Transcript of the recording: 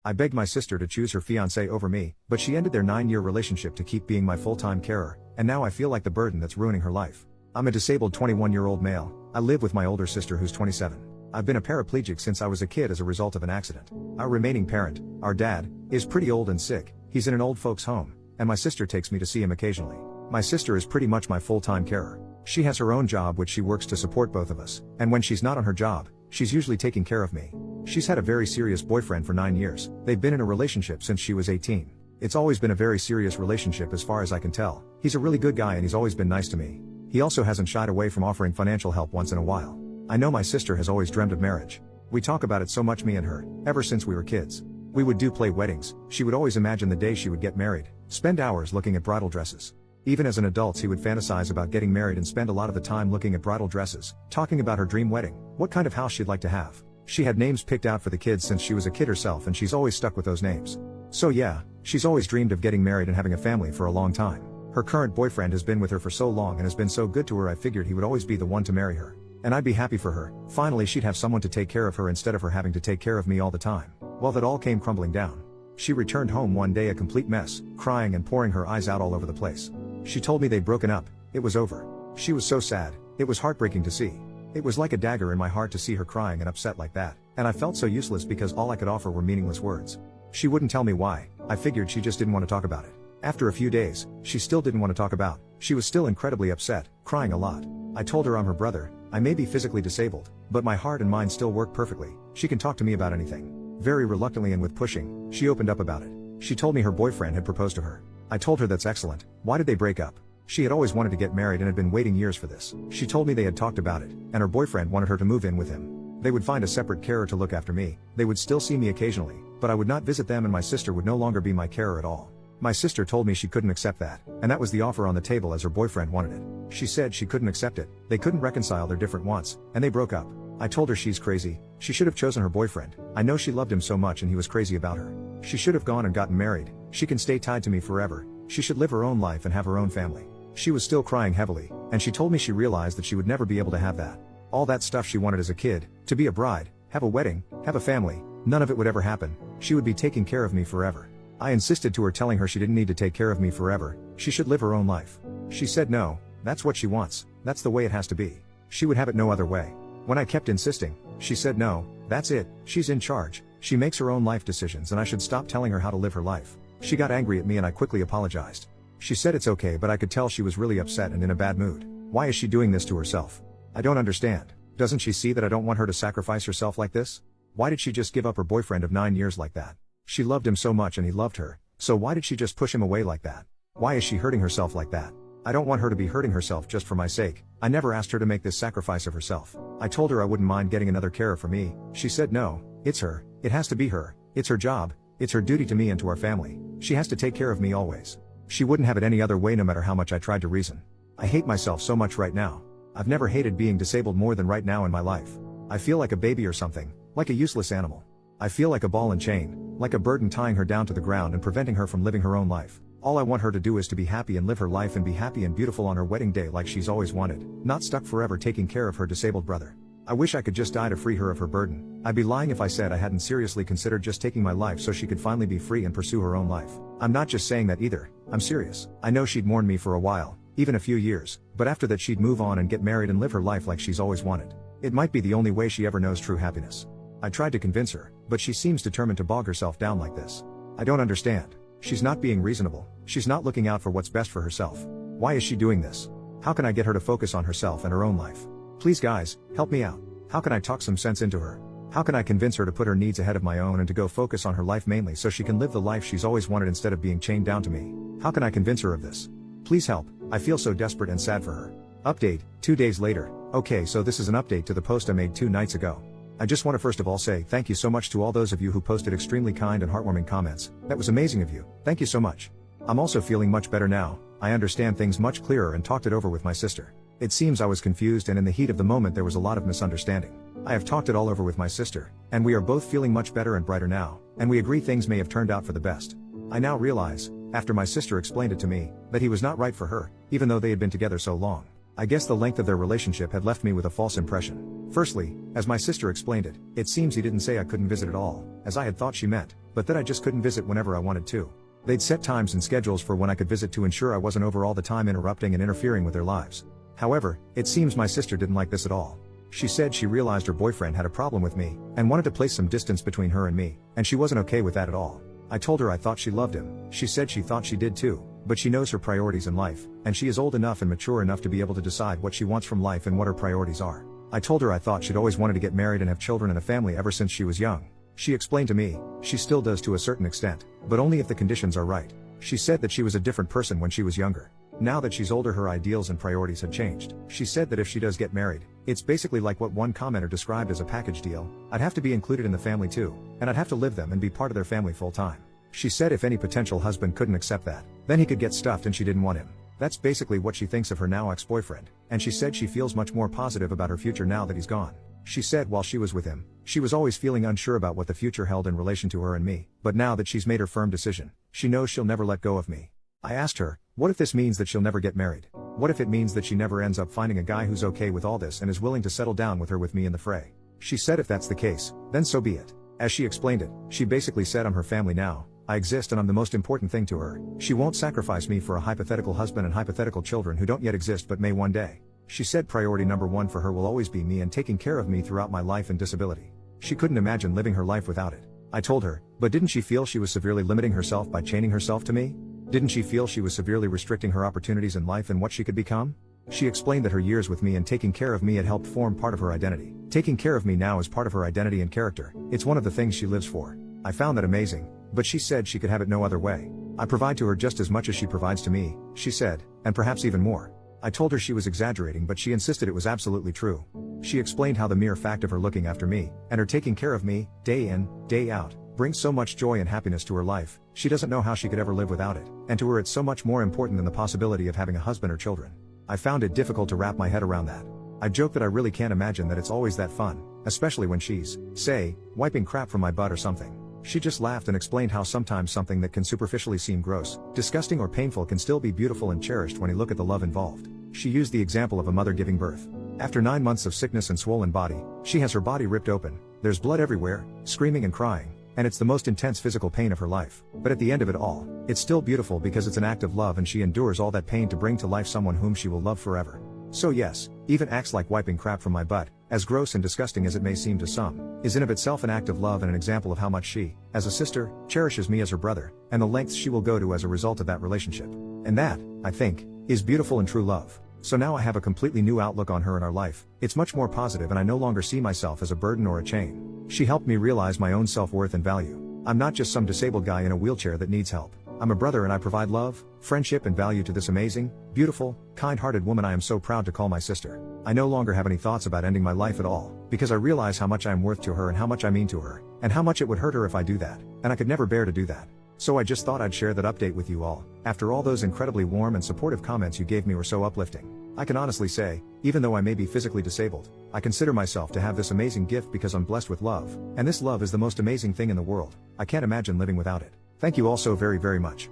I begged my sister to choose her fiancé over me, but she ended their 9-year relationship to keep being my full-time carer, and now I feel like the burden that's ruining her life. I'm a disabled 21-year-old male. I live with my older sister who's 27. I've been a paraplegic since I was a kid as a result of an accident. Our remaining parent, our dad, is pretty old and sick. He's in an old folks home, and my sister takes me to see him occasionally. My sister is pretty much my full-time carer. She has her own job which she works to support both of us, and when she's not on her job, she's usually taking care of me. She's had a very serious boyfriend for 9 years. They've been in a relationship since she was 18. It's always been a very serious relationship as far as I can tell. He's a really good guy and he's always been nice to me. He also hasn't shied away from offering financial help once in a while. I know my sister has always dreamed of marriage. We talk about it so much, me and her, ever since we were kids. We would play weddings. She would always imagine the day she would get married, spend hours looking at bridal dresses. Even as an adult, he would fantasize about getting married and spend a lot of the time looking at bridal dresses, talking about her dream wedding, what kind of house she'd like to have. She had names picked out for the kids since she was a kid herself, and she's always stuck with those names. So yeah, she's always dreamed of getting married and having a family for a long time. Her current boyfriend has been with her for so long and has been so good to her, I figured he would always be the one to marry her. And I'd be happy for her. Finally she'd have someone to take care of her instead of her having to take care of me all the time. Well, that all came crumbling down. She returned home one day a complete mess, crying and pouring her eyes out all over the place. She told me they'd broken up. It was over. She was so sad. It was heartbreaking to see. It was like a dagger in my heart to see her crying and upset like that, and I felt so useless because all I could offer were meaningless words. She wouldn't tell me why. I figured she just didn't want to talk about it. After a few days, she still didn't want to talk about. She was still incredibly upset, crying a lot. I told her I'm her brother. I may be physically disabled, but my heart and mind still work perfectly. She can talk to me about anything. Very reluctantly and with pushing, she opened up about it. She told me her boyfriend had proposed to her. I told her that's excellent. Why did they break up? She had always wanted to get married and had been waiting years for this. She told me they had talked about it, and her boyfriend wanted her to move in with him. They would find a separate carer to look after me. They would still see me occasionally, but I would not visit them and my sister would no longer be my carer at all. My sister told me she couldn't accept that, and that was the offer on the table as her boyfriend wanted it. She said she couldn't accept it. They couldn't reconcile their different wants, and they broke up. I told her she's crazy. She should have chosen her boyfriend. I know she loved him so much and he was crazy about her. She should have gone and gotten married. She can stay tied to me forever. She should live her own life and have her own family. She was still crying heavily, and she told me she realized that she would never be able to have that. All that stuff she wanted as a kid, to be a bride, have a wedding, have a family, none of it would ever happen. She would be taking care of me forever. I insisted to her, telling her she didn't need to take care of me forever. She should live her own life. She said no, that's what she wants. That's the way it has to be. She would have it no other way. When I kept insisting, she said no, that's it, she's in charge. She makes her own life decisions and I should stop telling her how to live her life. She got angry at me and I quickly apologized. She said it's okay, but I could tell she was really upset and in a bad mood. Why is she doing this to herself? I don't understand. Doesn't she see that I don't want her to sacrifice herself like this? Why did she just give up her boyfriend of 9 years like that? She loved him so much and he loved her, so why did she just push him away like that? Why is she hurting herself like that? I don't want her to be hurting herself just for my sake. I never asked her to make this sacrifice of herself. I told her I wouldn't mind getting another carer for me. She said no, it's her. It has to be her. It's her job. It's her duty to me and to our family. She has to take care of me always. She wouldn't have it any other way no matter how much I tried to reason. I hate myself so much right now. I've never hated being disabled more than right now in my life. I feel like a baby or something, like a useless animal. I feel like a ball and chain, like a burden tying her down to the ground and preventing her from living her own life. All I want her to do is to be happy and live her life and be happy and beautiful on her wedding day like she's always wanted, not stuck forever taking care of her disabled brother. I wish I could just die to free her of her burden. I'd be lying if I said I hadn't seriously considered just taking my life so she could finally be free and pursue her own life. I'm not just saying that either. I'm serious. I know she'd mourn me for a while, even a few years, but after that she'd move on and get married and live her life like she's always wanted. It might be the only way she ever knows true happiness. I tried to convince her, but she seems determined to bog herself down like this. I don't understand. She's not being reasonable. She's not looking out for what's best for herself. Why is she doing this? How can I get her to focus on herself and her own life? Please guys, help me out. How can I talk some sense into her? How can I convince her to put her needs ahead of my own and to go focus on her life mainly so she can live the life she's always wanted instead of being chained down to me? How can I convince her of this? Please help. I feel so desperate and sad for her. Update, 2 days later. Okay, so this is an update to the post I made 2 nights ago. I just want to first of all say thank you so much to all those of you who posted extremely kind and heartwarming comments. That was amazing of you. Thank you so much. I'm also feeling much better now. I understand things much clearer and talked it over with my sister. It seems I was confused and in the heat of the moment there was a lot of misunderstanding. I have talked it all over with my sister, and we are both feeling much better and brighter now, and we agree things may have turned out for the best. I now realize, after my sister explained it to me, that he was not right for her, even though they had been together so long. I guess the length of their relationship had left me with a false impression. Firstly, as my sister explained it, it seems he didn't say I couldn't visit at all, as I had thought she meant. but that I just couldn't visit whenever I wanted to. They'd set times and schedules for when I could visit to ensure I wasn't over all the time interrupting and interfering with their lives. However, it seems my sister didn't like this at all. She said she realized her boyfriend had a problem with me, and wanted to place some distance between her and me, and she wasn't okay with that at all. I told her I thought she loved him. She said she thought she did too, but she knows her priorities in life, and she is old enough and mature enough to be able to decide what she wants from life and what her priorities are. I told her I thought she'd always wanted to get married and have children and a family ever since she was young. She explained to me, she still does to a certain extent, but only if the conditions are right. She said that she was a different person when she was younger. Now that she's older, her ideals and priorities have changed. She said that if she does get married, it's basically like what one commenter described as a package deal. I'd have to be included in the family too, and I'd have to live them and be part of their family full time. She said if any potential husband couldn't accept that, then he could get stuffed, and she didn't want him. That's basically what she thinks of her now ex-boyfriend, and she said she feels much more positive about her future now that he's gone. She said while she was with him, she was always feeling unsure about what the future held in relation to her and me, but now that she's made her firm decision, she knows she'll never let go of me. I asked her, what if this means that she'll never get married? What if it means that she never ends up finding a guy who's okay with all this and is willing to settle down with her with me in the fray? She said if that's the case, then so be it. As she explained it, she basically said I'm her family now, I exist and I'm the most important thing to her. She won't sacrifice me for a hypothetical husband and hypothetical children who don't yet exist but may one day. She said priority number one for her will always be me and taking care of me throughout my life and disability. She couldn't imagine living her life without it. I told her, but didn't she feel she was severely limiting herself by chaining herself to me? Didn't she feel she was severely restricting her opportunities in life and what she could become? She explained that her years with me and taking care of me had helped form part of her identity. Taking care of me now is part of her identity and character. It's one of the things she lives for. I found that amazing, but she said she could have it no other way. I provide to her just as much as she provides to me, she said, and perhaps even more. I told her she was exaggerating, but she insisted it was absolutely true. She explained how the mere fact of her looking after me, and her taking care of me, day in, day out, brings so much joy and happiness to her life, she doesn't know how she could ever live without it, and to her it's so much more important than the possibility of having a husband or children. I found it difficult to wrap my head around that. I joke that I really can't imagine that it's always that fun, especially when she's, say, wiping crap from my butt or something. She just laughed and explained how sometimes something that can superficially seem gross, disgusting or painful can still be beautiful and cherished when you look at the love involved. She used the example of a mother giving birth. After 9 months of sickness and swollen body, she has her body ripped open, there's blood everywhere, screaming and crying, and it's the most intense physical pain of her life. But at the end of it all, it's still beautiful because it's an act of love and she endures all that pain to bring to life someone whom she will love forever. So yes, even acts like wiping crap from my butt, as gross and disgusting as it may seem to some, is in of itself an act of love and an example of how much she, as a sister, cherishes me as her brother, and the lengths she will go to as a result of that relationship. And that, I think, is beautiful and true love. So now I have a completely new outlook on her and our life. It's much more positive and I no longer see myself as a burden or a chain. She helped me realize my own self-worth and value. I'm not just some disabled guy in a wheelchair that needs help. I'm a brother and I provide love, friendship and value to this amazing, beautiful, kind-hearted woman I am so proud to call my sister. I no longer have any thoughts about ending my life at all, because I realize how much I am worth to her and how much I mean to her, and how much it would hurt her if I do that, and I could never bear to do that. So I just thought I'd share that update with you all. After all those incredibly warm and supportive comments you gave me were so uplifting. I can honestly say, even though I may be physically disabled, I consider myself to have this amazing gift because I'm blessed with love, and this love is the most amazing thing in the world. I can't imagine living without it. Thank you all so very, very much.